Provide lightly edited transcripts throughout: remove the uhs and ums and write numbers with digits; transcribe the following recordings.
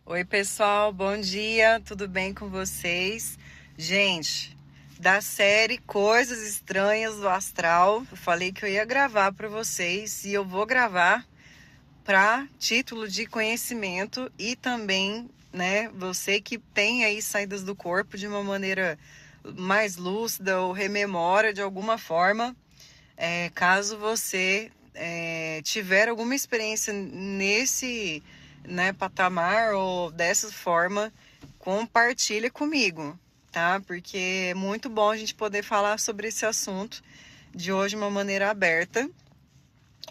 Oi, pessoal, bom dia, tudo bem com vocês? Gente, da série Coisas Estranhas do Astral, eu falei que eu ia gravar para vocês e eu vou gravar para título de conhecimento e também, né, você que tem aí saídas do corpo de uma maneira mais lúcida ou rememora de alguma forma, caso você tiver alguma experiência nesse, né, patamar ou dessa forma, compartilha comigo, tá? Porque é muito bom a gente poder falar sobre esse assunto de hoje de uma maneira aberta.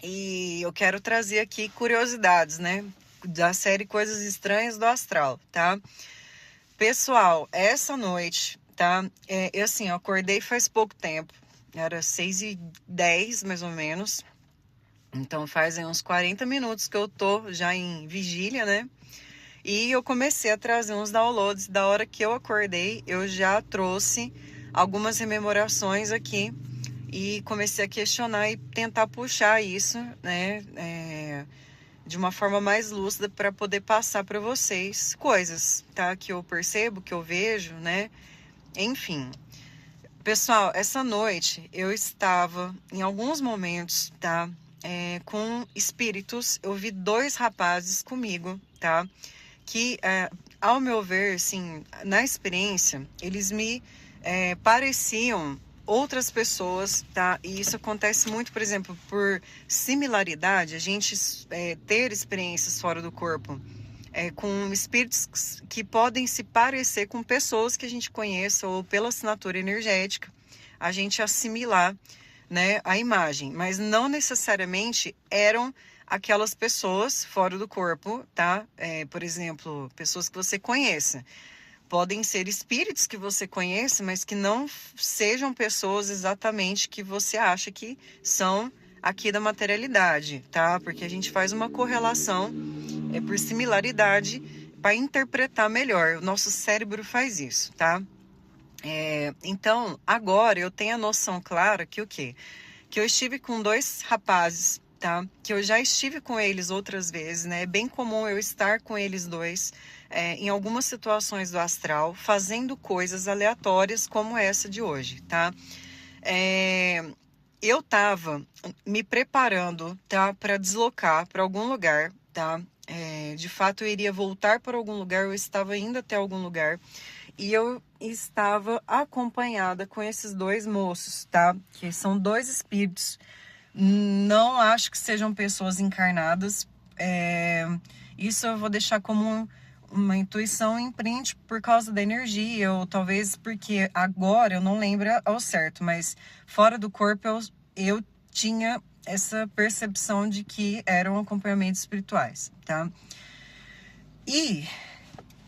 E eu quero trazer aqui curiosidades, né, da série Coisas Estranhas do Astral, tá? Pessoal, essa noite, tá? Eu acordei faz pouco tempo, era 6h10 mais ou menos. Então fazem uns 40 minutos que eu tô já em vigília, né? E eu comecei a trazer uns downloads. Da hora que eu acordei, eu já trouxe algumas rememorações aqui e comecei a questionar e tentar puxar isso, né? De uma forma mais lúcida para poder passar para vocês coisas, tá? Que eu percebo, que eu vejo, né? Enfim. Pessoal, essa noite eu estava em alguns momentos, tá? Com espíritos. Eu vi dois rapazes comigo, tá? Que, ao meu ver, assim, na experiência, eles me pareciam outras pessoas, tá? E isso acontece muito, por exemplo, por similaridade, a gente ter experiências fora do corpo. Com espíritos que podem se parecer com pessoas que a gente conheça ou pela assinatura energética, a gente assimilar, né, a imagem, mas não necessariamente eram aquelas pessoas fora do corpo, tá? Por exemplo, pessoas que você conheça. Podem ser espíritos que você conhece, mas que não sejam pessoas exatamente que você acha que são aqui da materialidade, tá? Porque a gente faz uma correlação por similaridade para interpretar melhor. O nosso cérebro faz isso, tá? Então, agora eu tenho a noção clara que o quê? Que eu estive com dois rapazes, tá? Que eu já estive com eles outras vezes, né? É bem comum eu estar com eles dois em algumas situações do astral, fazendo coisas aleatórias como essa de hoje, tá? Eu tava me preparando, tá? Para deslocar para algum lugar, tá? De fato, eu iria voltar para algum lugar, eu estava indo até algum lugar. E eu estava acompanhada com esses dois moços, tá? Que são dois espíritos. Não acho que sejam pessoas encarnadas. Isso eu vou deixar como uma intuição em print por causa da energia, ou talvez porque agora eu não lembro ao certo, mas fora do corpo eu tinha essa percepção de que eram acompanhamentos espirituais, tá? E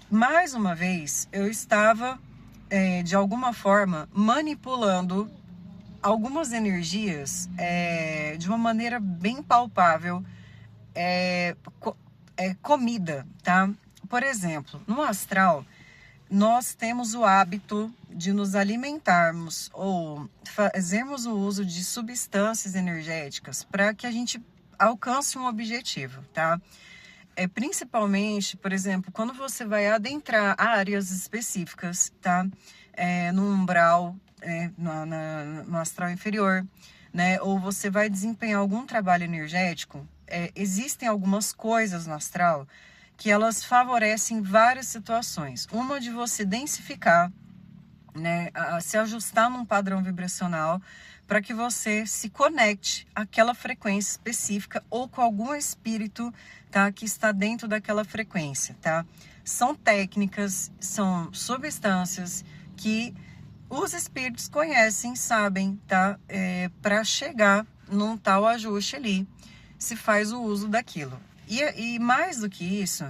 mais uma vez, eu estava, de alguma forma, manipulando algumas energias de uma maneira bem palpável, comida, tá? Por exemplo, no astral, nós temos o hábito de nos alimentarmos ou fazermos o uso de substâncias energéticas para que a gente alcance um objetivo, tá? Principalmente, por exemplo, quando você vai adentrar áreas específicas, tá? No umbral, no astral inferior, né? Ou você vai desempenhar algum trabalho energético, existem algumas coisas no astral que elas favorecem várias situações. Uma de você densificar, né, a se ajustar num padrão vibracional para que você se conecte àquela frequência específica ou com algum espírito, tá, que está dentro daquela frequência, tá? São técnicas, são substâncias que os espíritos conhecem, sabem, tá? Para chegar num tal ajuste ali, se faz o uso daquilo. E mais do que isso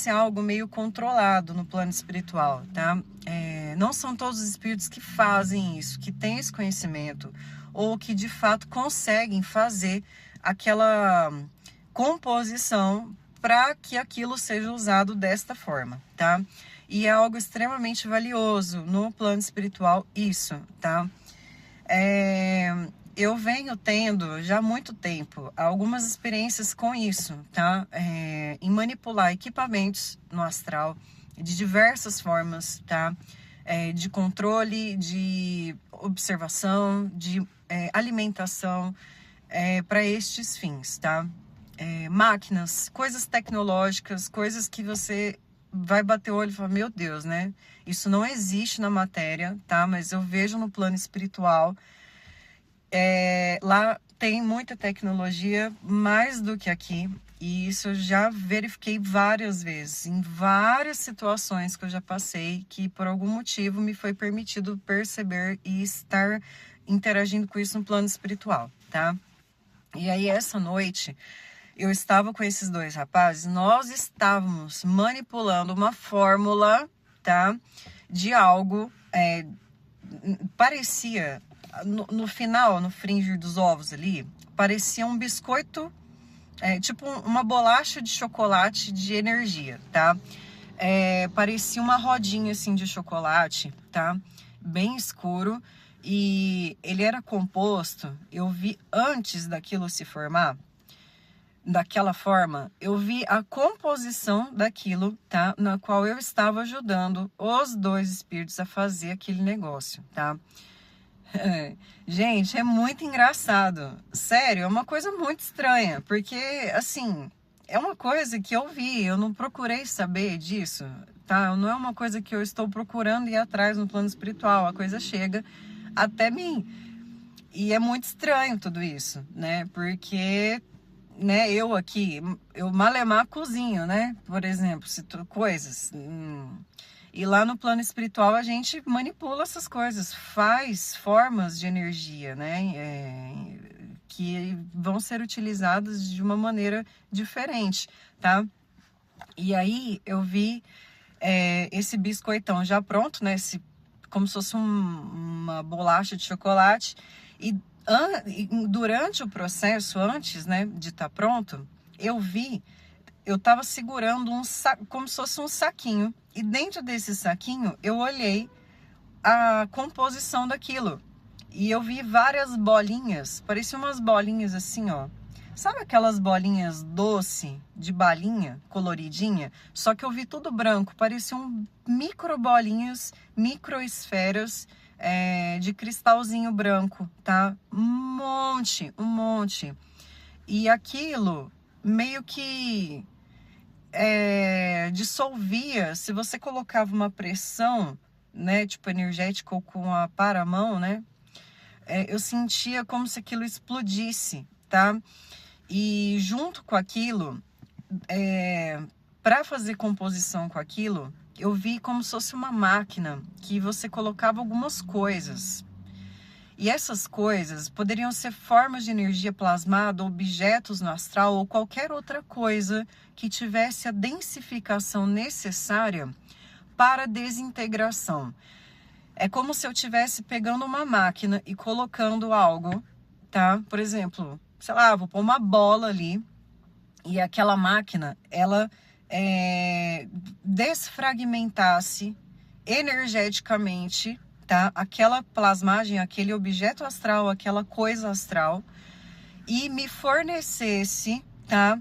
é algo meio controlado no plano espiritual, tá? Não são todos os espíritos que fazem isso, que têm esse conhecimento, ou que de fato conseguem fazer aquela composição para que aquilo seja usado desta forma, tá? E é algo extremamente valioso no plano espiritual, isso, tá? eu venho tendo já há muito tempo algumas experiências com isso, tá? Em manipular equipamentos no astral de diversas formas, tá? De controle, de observação, de alimentação, para estes fins, tá? Máquinas, coisas tecnológicas, coisas que você vai bater o olho e falar, meu Deus, né? Isso não existe na matéria, tá? Mas eu vejo no plano espiritual. Lá tem muita tecnologia, mais do que aqui. E isso eu já verifiquei várias vezes, em várias situações que eu já passei, que por algum motivo me foi permitido perceber e estar interagindo com isso no plano espiritual, tá? E aí, essa noite, eu estava com esses dois rapazes, nós estávamos manipulando uma fórmula, tá? De algo, parecia, no final, no fringir dos ovos ali, parecia um biscoito, tipo uma bolacha de chocolate de energia, tá? Parecia uma rodinha, assim, de chocolate, tá? Bem escuro. E ele era composto, eu vi antes daquilo se formar, daquela forma, eu vi a composição daquilo, tá? Na qual eu estava ajudando os dois espíritos a fazer aquele negócio, tá? Gente, é muito engraçado. Sério, é uma coisa muito estranha, porque, assim, é uma coisa que eu vi, eu não procurei saber disso, tá? Não é uma coisa que eu estou procurando ir atrás no plano espiritual, a coisa chega até mim. E é muito estranho tudo isso, né? Porque, né, eu aqui, eu malemar cozinho, né? Por exemplo, coisas. E lá no plano espiritual a gente manipula essas coisas, faz formas de energia, né? Que vão ser utilizadas de uma maneira diferente, tá? E aí eu vi esse biscoitão já pronto, né? Como se fosse uma bolacha de chocolate. E durante o processo, antes, né, de estar pronto, eu estava segurando como se fosse um saquinho. E dentro desse saquinho, eu olhei a composição daquilo. E eu vi várias bolinhas, pareciam umas bolinhas assim, ó. Sabe aquelas bolinhas doce, de balinha, coloridinha? Só que eu vi tudo branco, pareciam micro bolinhas, microesferas de cristalzinho branco, tá? Um monte. E aquilo meio que dissolvia, se você colocava uma pressão, né, tipo energética ou com a paramão, né? Eu sentia como se aquilo explodisse, tá? E junto com aquilo, para fazer composição com aquilo, eu vi como se fosse uma máquina que você colocava algumas coisas. E essas coisas poderiam ser formas de energia plasmada, objetos no astral ou qualquer outra coisa que tivesse a densificação necessária para a desintegração. É como se eu estivesse pegando uma máquina e colocando algo, tá? Por exemplo, sei lá, vou pôr uma bola ali e aquela máquina, ela desfragmentasse energeticamente, tá? Aquela plasmagem, aquele objeto astral, aquela coisa astral, e me fornecesse, tá?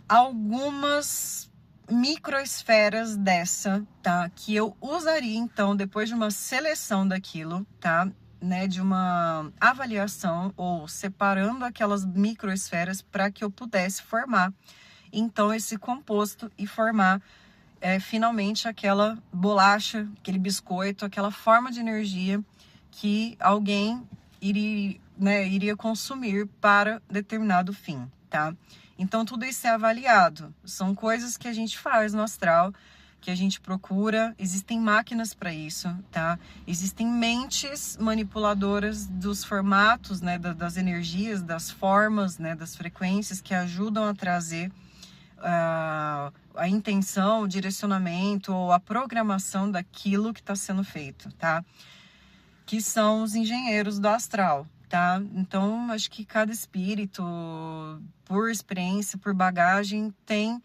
Algumas microesferas dessa, tá? Que eu usaria, então, depois de uma seleção daquilo, tá? Né? De uma avaliação, ou separando aquelas microesferas para que eu pudesse formar, então, esse composto e formar finalmente aquela bolacha, aquele biscoito, aquela forma de energia que alguém iria consumir para determinado fim, tá? Então, tudo isso é avaliado. São coisas que a gente faz no astral, que a gente procura. Existem máquinas para isso, tá? Existem mentes manipuladoras dos formatos, né? Das energias, das formas, né? Das frequências que ajudam a trazer a intenção, o direcionamento ou a programação daquilo que está sendo feito, tá? Que são os engenheiros do astral, tá? Então, acho que cada espírito, por experiência, por bagagem, tem,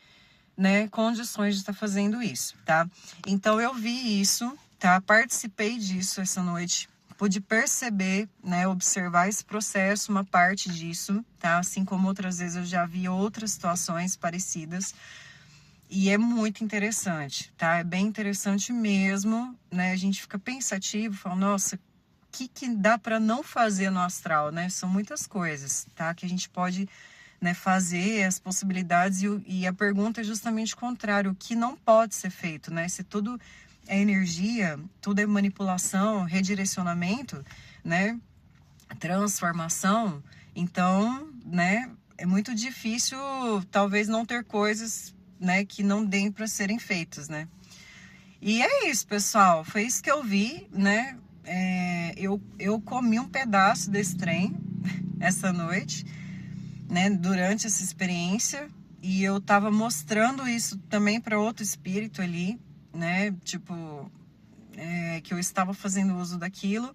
né, condições de estar fazendo isso, tá? Então, eu vi isso, tá? Participei disso essa noite pude perceber, né, observar esse processo, uma parte disso, tá? Assim como outras vezes eu já vi outras situações parecidas. E é muito interessante, tá? É bem interessante mesmo, né? A gente fica pensativo, fala, nossa, o que dá para não fazer no astral, né? São muitas coisas, tá? Que a gente pode, né, fazer, as possibilidades, e a pergunta é justamente o contrário, o que não pode ser feito, né? Se tudo é energia, tudo é manipulação, redirecionamento, né? Transformação, então, né? É muito difícil, talvez, não ter coisas, né, que não deem para serem feitas, né? E é isso, pessoal. Foi isso que eu vi, né? Eu comi um pedaço desse trem essa noite, né? Durante essa experiência. E eu tava mostrando isso também para outro espírito ali, né? Tipo, que eu estava fazendo uso daquilo.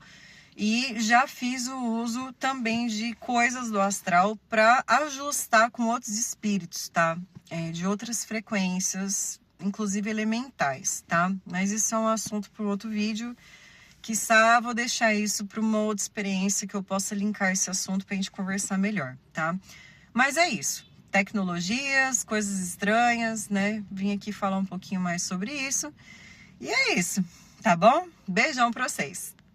E já fiz o uso também de coisas do astral para ajustar com outros espíritos, tá? De outras frequências, inclusive elementais, tá? Mas isso é um assunto para outro vídeo. Quiçá vou deixar isso para uma outra experiência que eu possa linkar esse assunto para a gente conversar melhor, tá? Mas é isso. Tecnologias, coisas estranhas, né? Vim aqui falar um pouquinho mais sobre isso. E é isso, tá bom? Beijão para vocês.